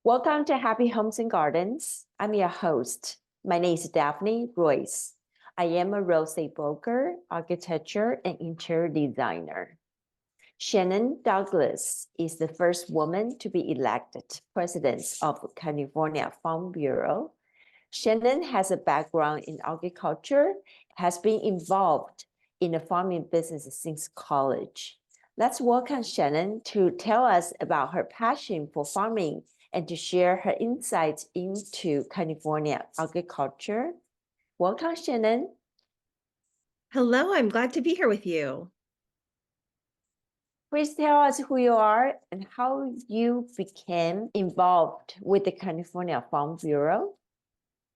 Welcome to Happy Homes and Gardens. I'm your host. My name is Daphne Royce. I am a real estate broker, architecture, and interior designer. Shannon Douglass is the first woman to be elected president of California Farm Bureau. Shannon has a background in agriculture, has been involved in the farming business since college. Let's welcome Shannon to tell us about her passion for farming and to share her insights into California agriculture. Welcome, Shannon. Hello, I'm glad to be here with you. Please tell us who you are and how you became involved with the California Farm Bureau.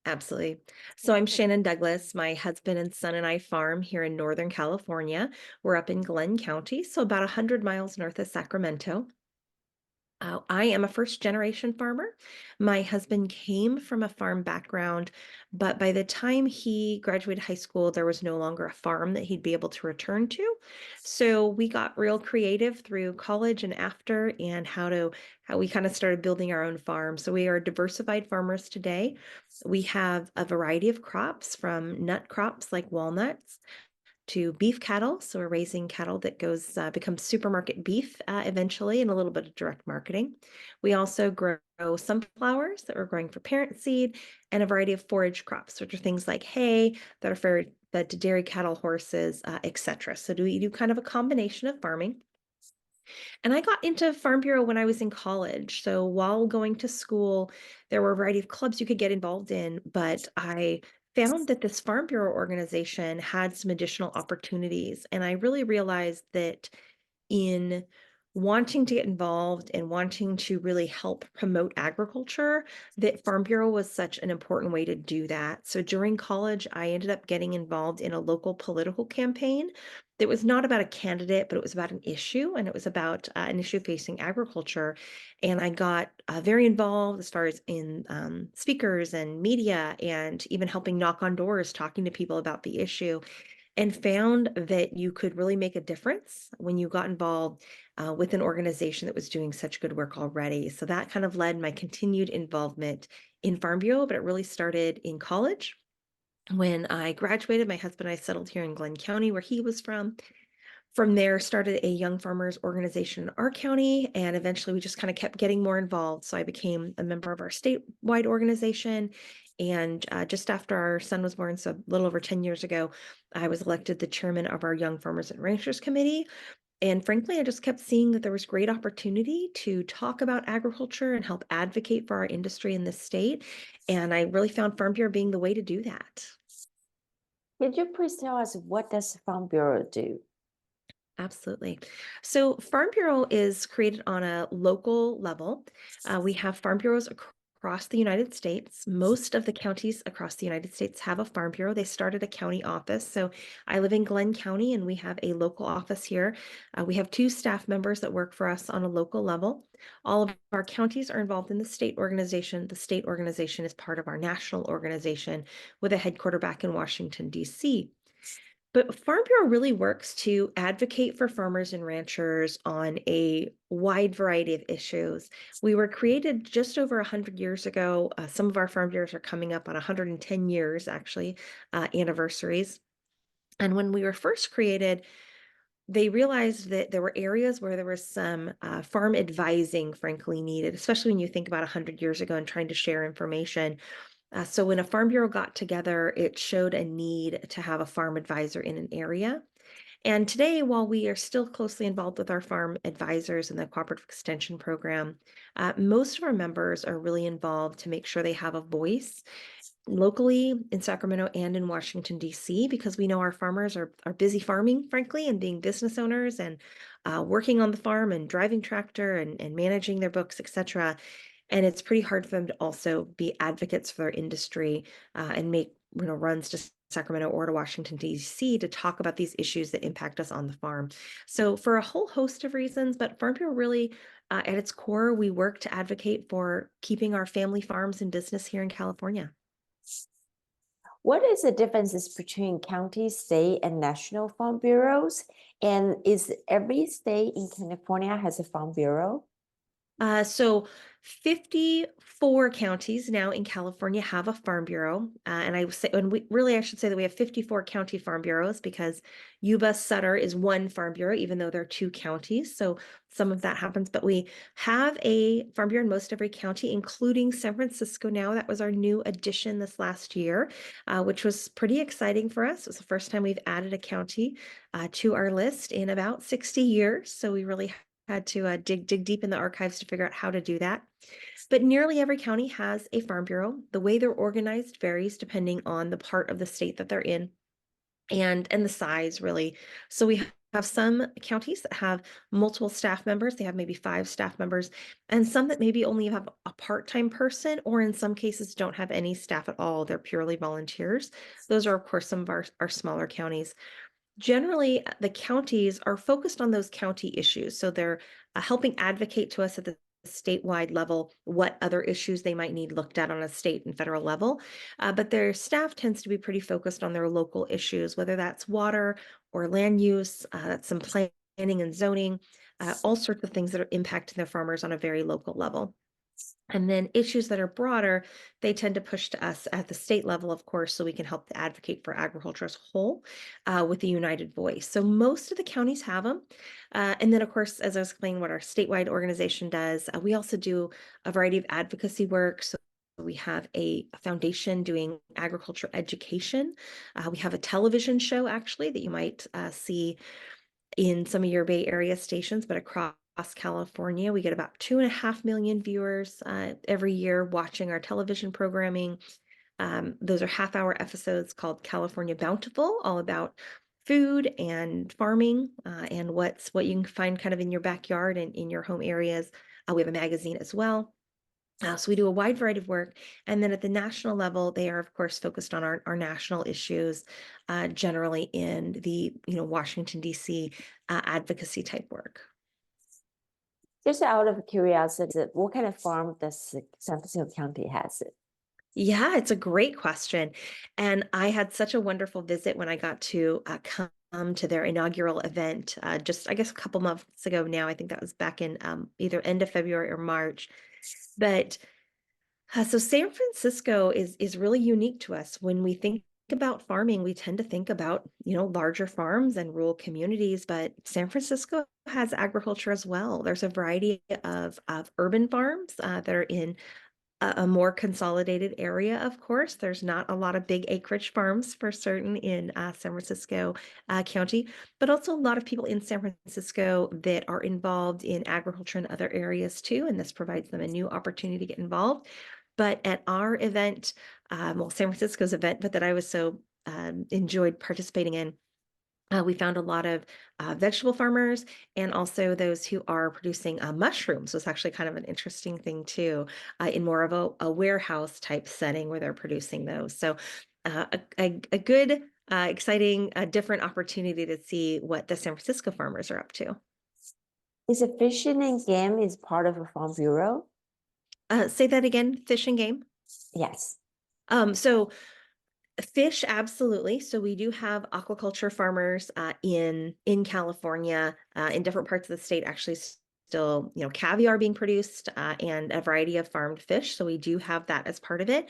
Absolutely. So I'm Shannon Douglass. My husband and son and I farm here in Northern California. We're up in Glenn County, so about 100 miles north of Sacramento. I am a first generation farmer. My husband came from a farm background, but by the time he graduated high school, there was no longer a farm that he'd be able to return to. So we got real creative through college and after, and how we kind of started building our own farm. So we are diversified farmers today. We have a variety of crops from nut crops like walnuts to beef cattle. So we're raising cattle that becomes supermarket beef eventually, and a little bit of direct marketing. We also grow sunflowers that we're growing for parent seed, and a variety of forage crops, which are things like hay that are fed to dairy cattle, horses, etc. So we do kind of a combination of farming. And I got into Farm Bureau when I was in college. So while going to school, there were a variety of clubs you could get involved in, but I found that this Farm Bureau organization had some additional opportunities. And I really realized that in wanting to get involved and wanting to really help promote agriculture, that Farm Bureau was such an important way to do that. So during college, I ended up getting involved in a local political campaign that was not about a candidate, but it was about an issue, and it was about an issue facing agriculture. And I got very involved as far as in speakers and media, and even helping knock on doors, talking to people about the issue, and found that you could really make a difference when you got involved with an organization that was doing such good work already. So that kind of led my continued involvement in Farm Bureau, but it really started in college. When I graduated, my husband and I settled here in Glenn County, where he was from. From there, started a young farmers organization in our county, and eventually we just kind of kept getting more involved. So I became a member of our statewide organization. And just after our son was born, so a little over 10 years ago, I was elected the chairman of our Young Farmers and Ranchers Committee. And frankly, I just kept seeing that there was great opportunity to talk about agriculture and help advocate for our industry in this state. And I really found Farm Bureau being the way to do that. Could you please tell us what does Farm Bureau do? Absolutely. So Farm Bureau is created on a local level. We have farm bureaus across the United States. Most of the counties across the United States have a farm bureau. They started a county office. So I live in Glenn County, and we have a local office here. We have 2 staff members that work for us on a local level. All of our counties are involved in the state organization. The state organization is part of our national organization with a headquarter back in Washington, D.C. But Farm Bureau really works to advocate for farmers and ranchers on a wide variety of issues. We were created just over 100 years ago. Some of our farm bureaus are coming up on 110 years, actually, anniversaries. And when we were first created, they realized that there were areas where there was some farm advising, frankly, needed, especially when you think about 100 years ago and trying to share information. So when a farm bureau got together, it showed a need to have a farm advisor in an area. And today, while we are still closely involved with our farm advisors in the Cooperative Extension Program, most of our members are really involved to make sure they have a voice locally in Sacramento and in Washington, D.C., because we know our farmers are busy farming, frankly, and being business owners and working on the farm and driving tractor and managing their books, etc. And it's pretty hard for them to also be advocates for their industry and make runs to Sacramento or to Washington, D.C. to talk about these issues that impact us on the farm. So for a whole host of reasons, but Farm Bureau really, at its core, we work to advocate for keeping our family farms in business here in California. What is the differences between county, state, and national farm bureaus? And is every state in California has a farm bureau? So 54 counties now in California have a farm bureau. And I would say, and I should say that we have 54 county farm bureaus because Yuba Sutter is one farm bureau, even though there are two counties. So some of that happens, but we have a farm bureau in most every county, including San Francisco now. That was our new addition this last year, which was pretty exciting for us. It was the first time we've added a county to our list in about 60 years. So we really had to dig deep in the archives to figure out how to do that. But nearly every county has a farm bureau. The way they're organized varies depending on the part of the state that they're in and the size really. So we have some counties that have multiple staff members. They have maybe 5 staff members, and some that maybe only have a part-time person, or in some cases don't have any staff at all. They're purely volunteers. Those are, of course, some of our smaller counties. Generally, the counties are focused on those county issues. So they're helping advocate to us at the statewide level what other issues they might need looked at on a state and federal level. But their staff tends to be pretty focused on their local issues, whether that's water or land use, that's some planning and zoning, all sorts of things that are impacting their farmers on a very local level. And then issues that are broader, they tend to push to us at the state level, of course, so we can help to advocate for agriculture as a whole with a united voice. So most of the counties have them. And then, of course, as I was explaining what our statewide organization does, we also do a variety of advocacy work. So we have a foundation doing agriculture education. We have a television show, actually, that you might see in some of your Bay Area stations, but across California, we get about 2.5 million viewers every year watching our television programming. Those are half-hour episodes called California Bountiful, all about food and farming and what you can find kind of in your backyard and in your home areas. We have a magazine as well. So we do a wide variety of work. And then at the national level, they are, of course, focused on our national issues, generally in the, Washington, D.C. Advocacy type work. Just out of curiosity, what kind of farm does San Francisco County has it? Yeah, it's a great question. And I had such a wonderful visit when I got to come to their inaugural event just, I guess, a couple months ago now. I think that was back in either end of February or March. But so San Francisco is really unique to us. When we think about farming, we tend to think about, larger farms and rural communities, but San Francisco has agriculture as well. There's a variety of urban farms that are in a more consolidated area, of course. There's not a lot of big acreage farms for certain in San Francisco County, but also a lot of people in San Francisco that are involved in agriculture in other areas too, and this provides them a new opportunity to get involved. But at our event, San Francisco's event, but that I was so enjoyed participating in, we found a lot of vegetable farmers and also those who are producing mushrooms. So it's actually kind of an interesting thing too, in more of a warehouse type setting where they're producing those. So a good, exciting, different opportunity to see what the San Francisco farmers are up to. Is a fishing and game is part of a farm bureau? Say that again, fish and game. Yes. So fish, absolutely. So we do have aquaculture farmers in California, in different parts of the state. Actually, still, caviar being produced and a variety of farmed fish. So we do have that as part of it.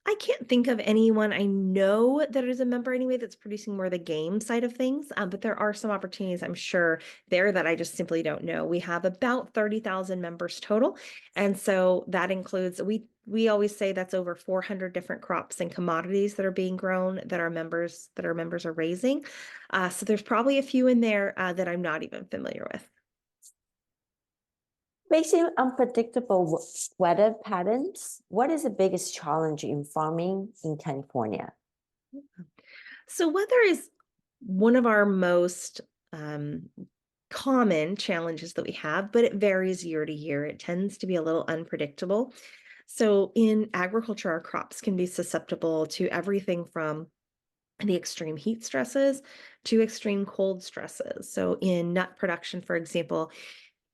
I can't think of anyone I know that is a member anyway that's producing more of the game side of things, but there are some opportunities I'm sure there that I just simply don't know. We have about 30,000 members total, and so that includes we always say that's over 400 different crops and commodities that are being grown that our members are raising. So there's probably a few in there that I'm not even familiar with. Facing unpredictable weather patterns, what is the biggest challenge in farming in California? So weather is one of our most common challenges that we have, but it varies year to year. It tends to be a little unpredictable. So in agriculture, our crops can be susceptible to everything from the extreme heat stresses to extreme cold stresses. So in nut production, for example,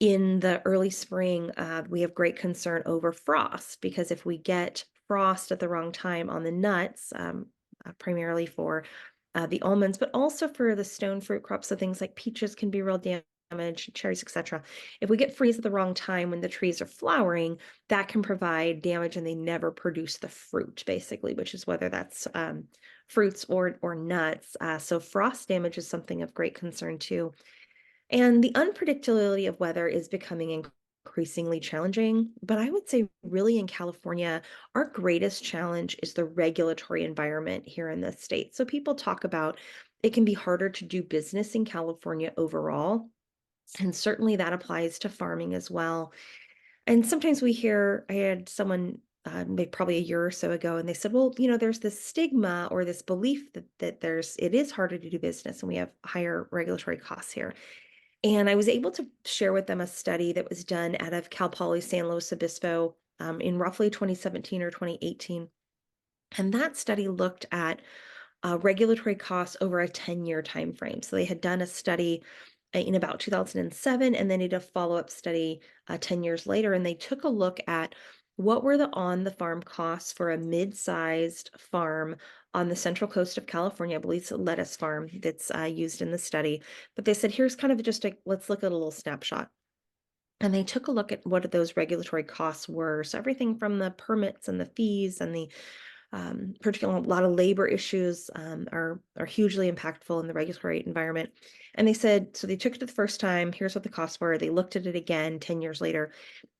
in the early spring, we have great concern over frost because if we get frost at the wrong time on the nuts, primarily for the almonds, but also for the stone fruit crops, so things like peaches can be real damage, cherries, etc. If we get freeze at the wrong time when the trees are flowering, that can provide damage and they never produce the fruit, basically, which is whether that's fruits or nuts. So frost damage is something of great concern too. And the unpredictability of weather is becoming increasingly challenging. But I would say, really, in California, our greatest challenge is the regulatory environment here in the state. So people talk about it can be harder to do business in California overall. And certainly that applies to farming as well. And sometimes we hear, I had someone maybe probably a year or so ago, and they said, well, there's this stigma or this belief that it is harder to do business and we have higher regulatory costs here. And I was able to share with them a study that was done out of Cal Poly San Luis Obispo in roughly 2017 or 2018. And that study looked at regulatory costs over a 10-year time frame. So they had done a study in about 2007 and then did a follow-up study 10 years later. And they took a look at what were the on-the-farm costs for a mid-sized farm on the central coast of California. I believe it's a lettuce farm that's used in the study. But they said, here's kind of just let's look at a little snapshot. And they took a look at what those regulatory costs were. So everything from the permits and the fees and the particularly a lot of labor issues are hugely impactful in the regulatory environment. And they said, so they took it the first time, here's what the costs were. They looked at it again 10 years later.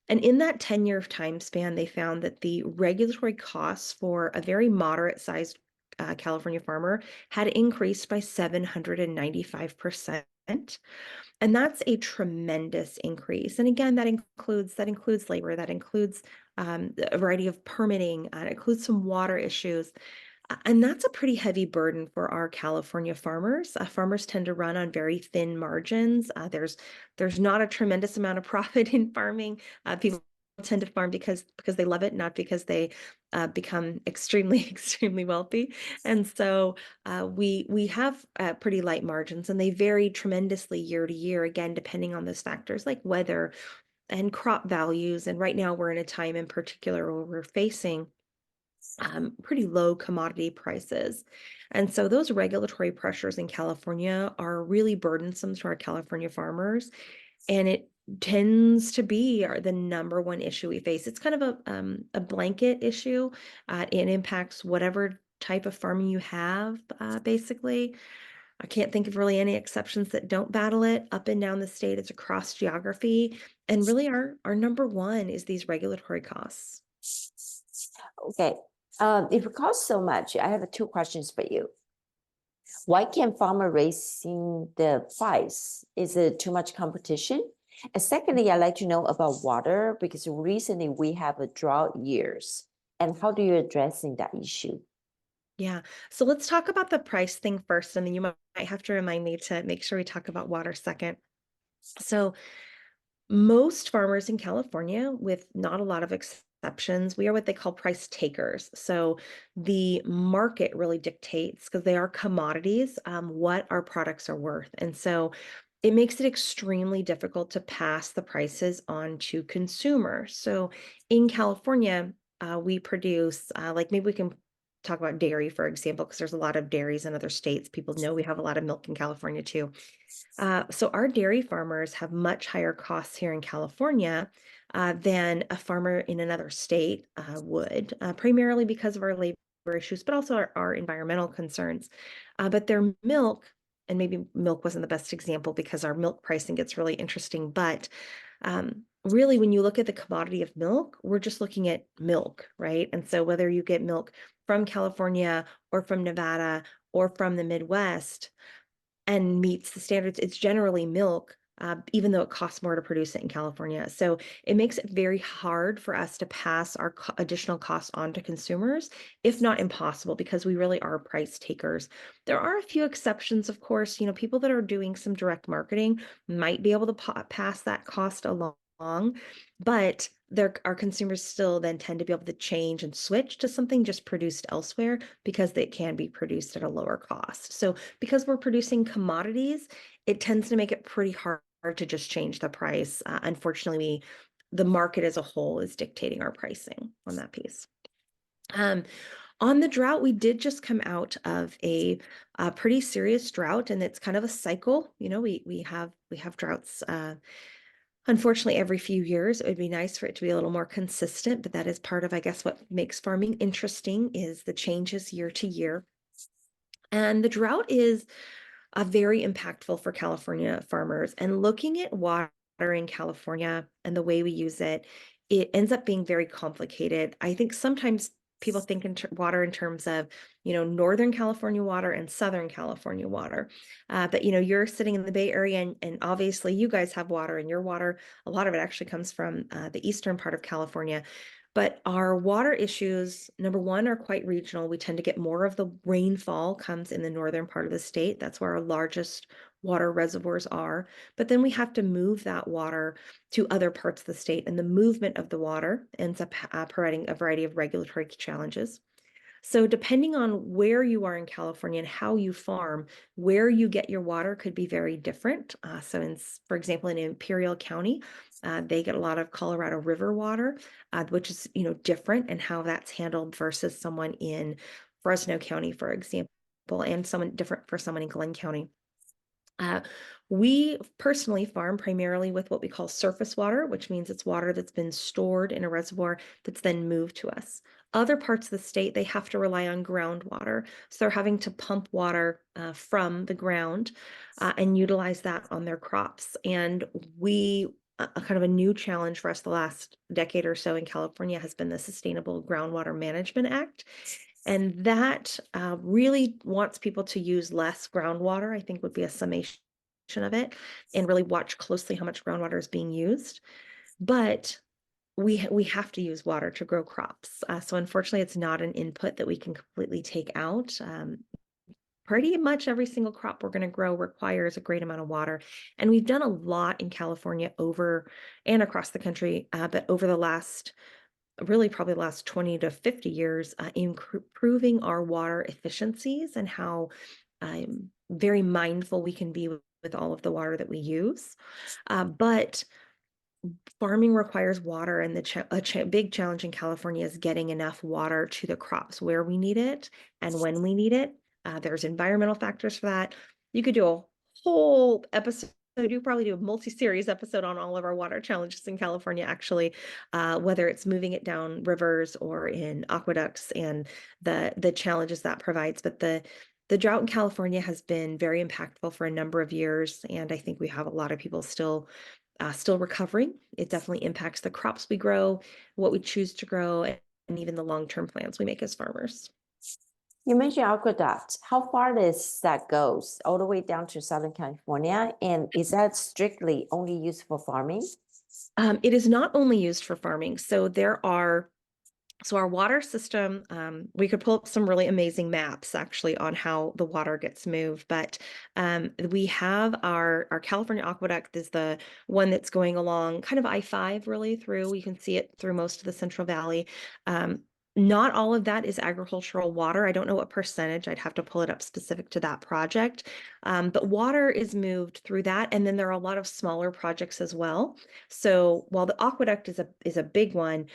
And in that 10-year time span, they found that the regulatory costs for a very moderate sized California farmer had increased by 795%. And that's a tremendous increase. And again, that includes labor, that includes a variety of permitting, it includes some water issues. And that's a pretty heavy burden for our California farmers. Farmers tend to run on very thin margins. There's not a tremendous amount of profit in farming. People tend to farm because they love it, not because they become extremely extremely wealthy. And so we have pretty light margins, and they vary tremendously year to year. Again, depending on those factors like weather and crop values. And right now, we're in a time in particular where we're facing pretty low commodity prices. And so those regulatory pressures in California are really burdensome to our California farmers. And it tends to be the number one issue we face. It's kind of a blanket issue. It impacts whatever type of farming you have, basically. I can't think of really any exceptions that don't battle it up and down the state. It's across geography. And really our number one is these regulatory costs. Okay. If it costs so much, I have two questions for you. Why can't farmer raising the price? Is it too much competition? And secondly, I'd like to know about water because recently we have a drought years. And how do you addressing that issue? Yeah. So let's talk about the price thing first, and then you might have to remind me to make sure we talk about water second. So most farmers in California, with not a lot of exceptions, we are what they call price takers. So the market really dictates, because they are commodities, what our products are worth. And so it makes it extremely difficult to pass the prices on to consumers. So in California, we produce, like maybe we can talk about dairy, for example, because there's a lot of dairies in other states. People know we have a lot of milk in California too. So our dairy farmers have much higher costs here in California than a farmer in another state would, primarily because of our labor issues, but also our environmental concerns. But their milk, and maybe milk wasn't the best example because our milk pricing gets really interesting, but really, when you look at the commodity of milk, we're just looking at milk, right? And so whether you get milk from California or from Nevada or from the Midwest, and meets the standards, it's generally milk, even though it costs more to produce it in California. So it makes it very hard for us to pass our additional costs on to consumers, if not impossible, because we really are price takers. There are a few exceptions, of course. People that are doing some direct marketing might be able to pass that cost along. But our consumers still then tend to be able to change and switch to something just produced elsewhere because it can be produced at a lower cost. So because we're producing commodities, it tends to make it pretty hard to just change the price. Unfortunately, the market as a whole is dictating our pricing on that piece. On the drought, we did just come out of a pretty serious drought, and it's kind of a cycle. You know, we have droughts. Unfortunately, every few years. It would be nice for it to be a little more consistent, but that is part of, I guess, what makes farming interesting is the changes year to year. And the drought is very impactful for California farmers. And looking at water in California and the way we use it, it ends up being very complicated. I think sometimes people think in water in terms of, Northern California water and Southern California water. But, you're sitting in the Bay Area and obviously you guys have water and your water, a lot of it actually comes from the eastern part of California. But our water issues, number one, are quite regional. We tend to get more of the rainfall comes in the northern part of the state. That's where our largest water reservoirs are. But then we have to move that water to other parts of the state, and the movement of the water ends up providing a variety of regulatory challenges. So depending on where you are in California and how you farm, where you get your water could be very different. For example, in Imperial County, they get a lot of Colorado River water, which is, different and how that's handled versus someone in Fresno County, for example, and someone different for someone in Glenn County. Uh, we personally farm primarily with what we call surface water, which means it's water that's been stored in a reservoir that's then moved to us. Other parts of the state, they have to rely on groundwater. So they're having to pump water from the ground and utilize that on their crops. And a kind of a new challenge for us the last decade or so in California has been the Sustainable Groundwater Management Act. And that really wants people to use less groundwater, I think would be a summation of it, and really watch closely how much groundwater is being used. But we have to use water to grow crops. So unfortunately, it's not an input that we can completely take out. Pretty much every single crop we're going to grow requires a great amount of water. And we've done a lot in California over and across the country, but over the last really probably the last 20 to 50 years, improving our water efficiencies and how very mindful we can be with all of the water that we use. But farming requires water, and the big challenge in California is getting enough water to the crops where we need it and when we need it. There's environmental factors for that. You could do a whole episode. You probably do a multi-series episode on all of our water challenges in California, actually, whether it's moving it down rivers or in aqueducts and the challenges that provides. But the drought in California has been very impactful for a number of years, and I think we have a lot of people still recovering. It definitely impacts the crops we grow, what we choose to grow, and even the long-term plans we make as farmers. You mentioned aqueduct. How far does that goes? All the way down to Southern California? And is that strictly only used for farming? It is not only used for farming. So our water system, we could pull up some really amazing maps actually on how the water gets moved, but we have our California aqueduct is the one that's going along kind of I-5 really through. You can see it through most of the Central Valley. Not all of that is agricultural water. I don't know what percentage. I'd have to pull it up specific to that project. But water is moved through that. And then there are a lot of smaller projects as well. So while the aqueduct is a big one,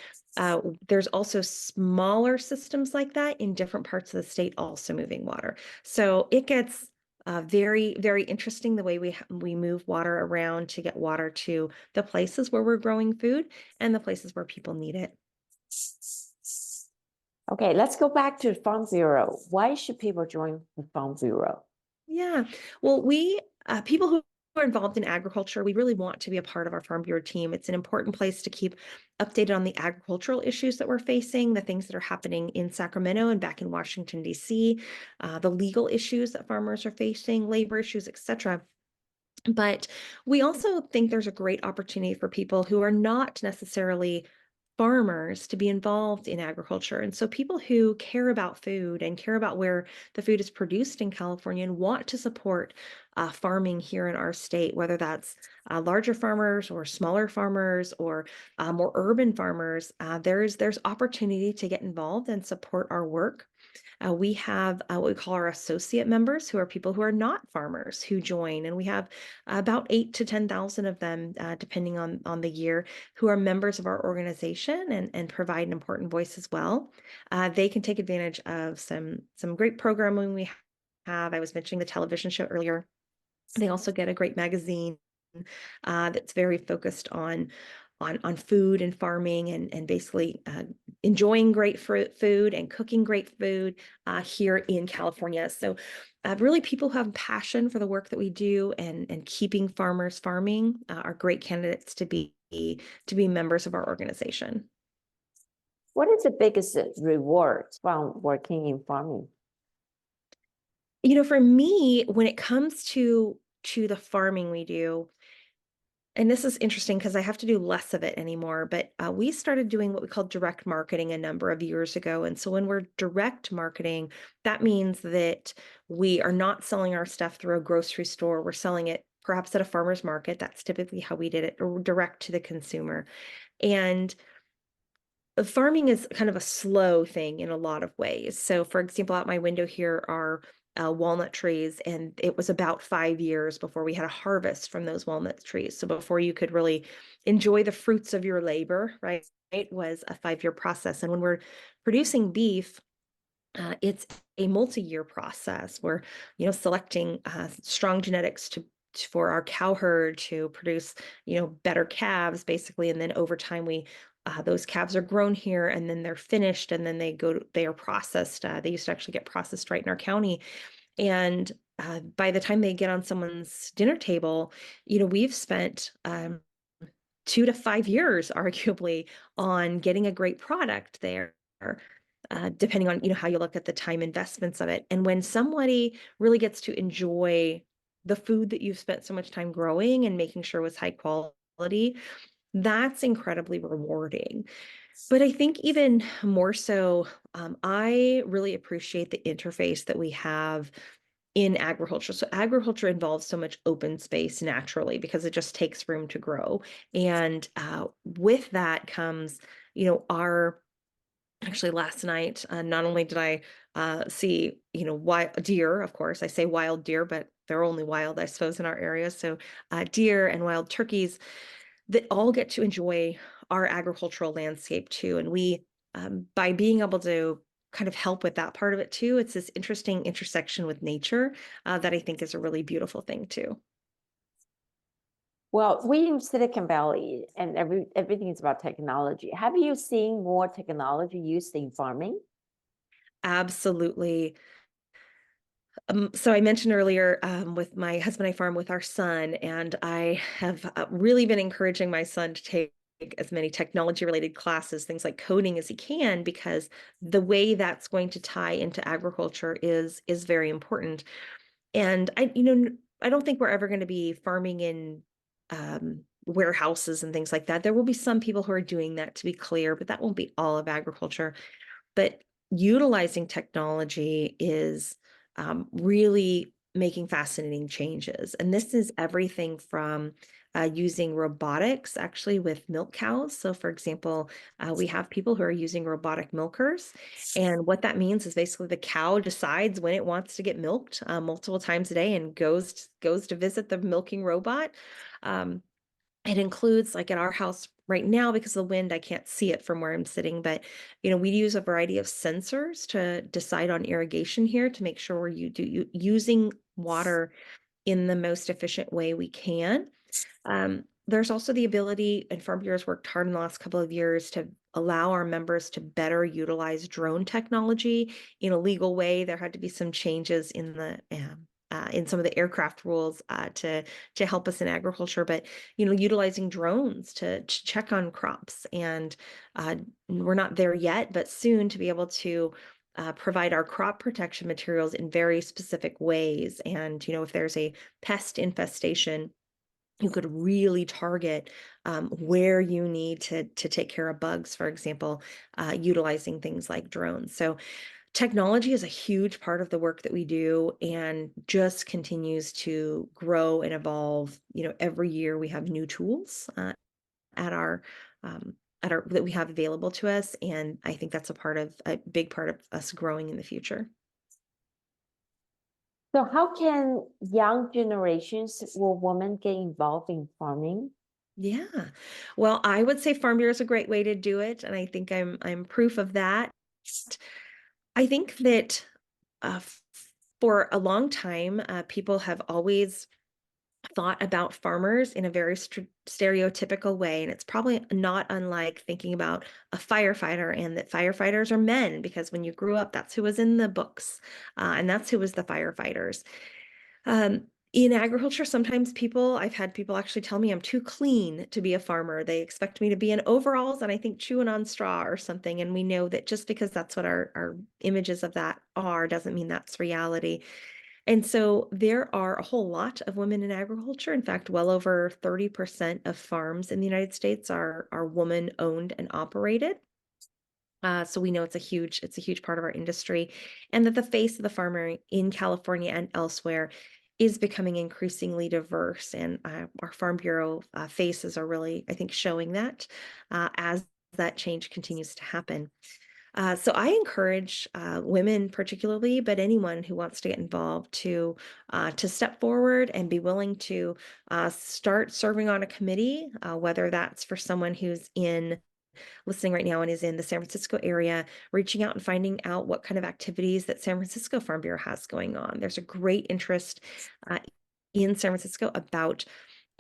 there's also smaller systems like that in different parts of the state also moving water. So it gets very, very interesting the way we move water around to get water to the places where we're growing food and the places where people need it. Okay, let's go back to the Farm Bureau. Why should people join the Farm Bureau? Yeah, well, people who are involved in agriculture, we really want to be a part of our Farm Bureau team. It's an important place to keep updated on the agricultural issues that we're facing, the things that are happening in Sacramento and back in Washington, D.C., the legal issues that farmers are facing, labor issues, etc. But we also think there's a great opportunity for people who are not necessarily farmers to be involved in agriculture. And so people who care about food and care about where the food is produced in California and want to support farming here in our state, whether that's larger farmers or smaller farmers or more urban farmers, there's opportunity to get involved and support our work. We have what we call our associate members, who are people who are not farmers who join, and we have about 8 to 10,000 of them, depending on the year, who are members of our organization and provide an important voice as well. They can take advantage of some great programming we have. I was mentioning the television show earlier. They also get a great magazine that's very focused on food and farming and basically enjoying great food and cooking great food here in California. So really people who have passion for the work that we do and keeping farmers farming are great candidates to be members of our organization. What is the biggest reward from working in farming? For me, when it comes to the farming we do, and this is interesting because I have to do less of it anymore, but we started doing what we call direct marketing a number of years ago. And so when we're direct marketing, that means that we are not selling our stuff through a grocery store. We're selling it perhaps at a farmer's market. That's typically how we did it, or direct to the consumer. And farming is kind of a slow thing in a lot of ways. So, for example, out my window here are walnut trees, and it was about 5 years before we had a harvest from those walnut trees. So, before you could really enjoy the fruits of your labor, right? It was a 5 year process. And when we're producing beef, it's a multi-year process. We're, selecting strong genetics for our cow herd to produce, better calves, basically, and then over time those calves are grown here, and then they're finished, and then they are processed. They used to actually get processed right in our county, and by the time they get on someone's dinner table, we've spent 2 to 5 years, arguably, on getting a great product there. Depending on how you look at the time investments of it. And when somebody really gets to enjoy the food that you've spent so much time growing and making sure was high quality, that's incredibly rewarding. But I think even more so, I really appreciate the interface that we have in agriculture. So agriculture involves so much open space naturally because it just takes room to grow. And with that comes, our actually last night, not only did I see, wild deer, of course, I say wild deer, but they're only wild, I suppose, in our area. So deer and wild turkeys that all get to enjoy our agricultural landscape too. And we, by being able to kind of help with that part of it too, it's this interesting intersection with nature that I think is a really beautiful thing too. Well, we in Silicon Valley and everything is about technology. Have you seen more technology used in farming? Absolutely. So I mentioned earlier, with my husband, I farm with our son, and I have really been encouraging my son to take as many technology related classes, things like coding, as he can, because the way that's going to tie into agriculture is very important. And I don't think we're ever going to be farming in warehouses and things like that. There will be some people who are doing that, to be clear, but that won't be all of agriculture. But utilizing technology is really making fascinating changes. And this is everything from using robotics actually with milk cows. So, for example, we have people who are using robotic milkers. And what that means is basically the cow decides when it wants to get milked multiple times a day and goes to visit the milking robot. Um, it includes, like at our house right now, because of the wind, I can't see it from where I'm sitting, but we use a variety of sensors to decide on irrigation here to make sure using water in the most efficient way we can. There's also the ability, and Farm Bureau's worked hard in the last couple of years to allow our members to better utilize drone technology in a legal way. There had to be some changes in some of the aircraft rules to help us in agriculture, but utilizing drones to check on crops, and we're not there yet, but soon to be able to provide our crop protection materials in very specific ways. And if there's a pest infestation, you could really target where you need to take care of bugs, for example, utilizing things like drones. So technology is a huge part of the work that we do and just continues to grow and evolve. Every year we have new tools at our that we have available to us, and I think that's a big part of us growing in the future. So how can young generations or women get involved in farming? Yeah. Well, I would say Farm Bureau is a great way to do it, and I think I'm proof of that. I think that f for a long time, people have always thought about farmers in a very stereotypical way. And it's probably not unlike thinking about a firefighter and that firefighters are men, because when you grew up, that's who was in the books, and that's who was the firefighters. In agriculture, sometimes I've had people actually tell me I'm too clean to be a farmer. They expect me to be in overalls and I think chewing on straw or something. And we know that just because that's what our images of that are doesn't mean that's reality. And so there are a whole lot of women in agriculture. In fact, well over 30% of farms in the United States are woman owned and operated. So we know it's a huge part of our industry, and that the face of the farmer in California and elsewhere is becoming increasingly diverse. And our Farm Bureau faces are really, I think, showing that as that change continues to happen. So I encourage women particularly, but anyone who wants to get involved to step forward and be willing to start serving on a committee, whether that's for someone who's listening right now and is in the San Francisco area, reaching out and finding out what kind of activities that San Francisco Farm Bureau has going on. There's a great interest uh, in San Francisco about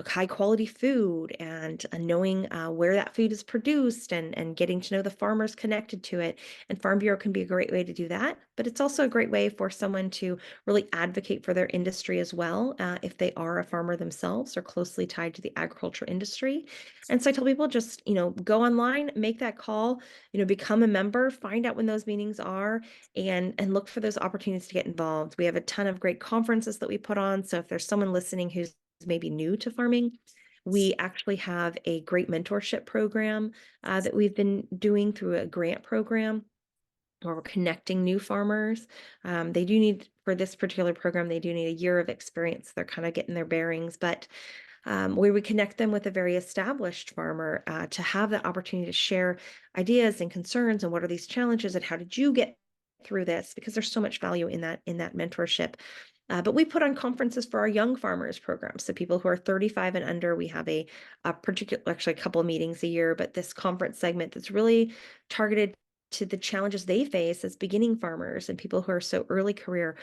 high quality food, and knowing where that food is produced, and getting to know the farmers connected to it. And Farm Bureau can be a great way to do that, but it's also a great way for someone to really advocate for their industry as well, if they are a farmer themselves or closely tied to the agriculture industry. And so I tell people, just go online, make that call, become a member, find out when those meetings are, and look for those opportunities to get involved. We have a ton of great conferences that we put on, so if there's someone listening who's maybe new to farming, we actually have a great mentorship program that we've been doing through a grant program where we're connecting new farmers. They do need, for this particular program, they do need a year of experience. They're kind of getting their bearings, but where we connect them with a very established farmer to have that opportunity to share ideas and concerns and what are these challenges and how did you get through this, because there's so much value in that mentorship. But we put on conferences for our young farmers program. So people who are 35 and under, we have a particular, actually a couple of meetings a year, but this conference segment that's really targeted to the challenges they face as beginning farmers and people who are so early career.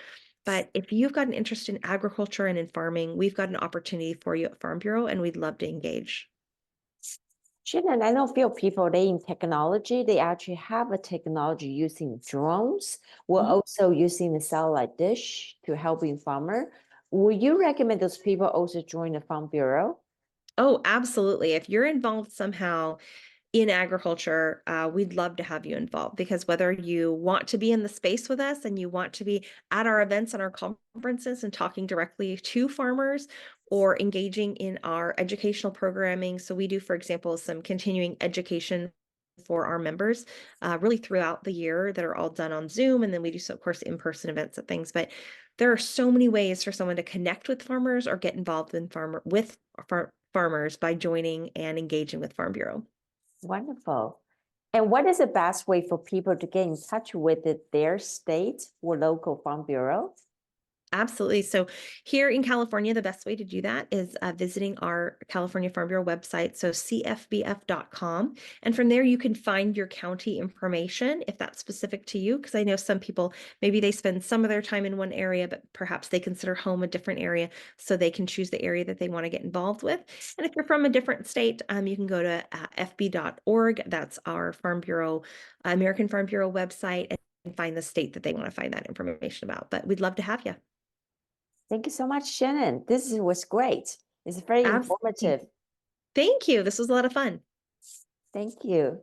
But if you've got an interest in agriculture and in farming, we've got an opportunity for you at Farm Bureau, and we'd love to engage. Shannon, I know a few people, they in technology, they actually have a technology using drones. We're Mhm. also using the satellite dish to helping farmer. Would you recommend those people also join the Farm Bureau? Oh, absolutely. If you're involved somehow in agriculture, we'd love to have you involved, because whether you want to be in the space with us and you want to be at our events and our conferences and talking directly to farmers, or engaging in our educational programming. So we do, for example, some continuing education for our members really throughout the year that are all done on Zoom. And then we do, so, of course, in-person events and things. But there are so many ways for someone to connect with farmers or get involved in farmers by joining and engaging with Farm Bureau. Wonderful. And what is the best way for people to get in touch with their state or local Farm Bureau? Absolutely. So here in California, the best way to do that is visiting our California Farm Bureau website, so cfbf.com. And from there, you can find your county information if that's specific to you. Because I know some people, maybe they spend some of their time in one area, but perhaps they consider home a different area. So they can choose the area that they want to get involved with. And if you're from a different state, you can go to fb.org. That's our Farm Bureau, American Farm Bureau website, and find the state that they want to find that information about. But we'd love to have you. Thank you so much, Shannon. Was great. It's very Absolutely. informative. Thank you. This was a lot of fun. Thank you.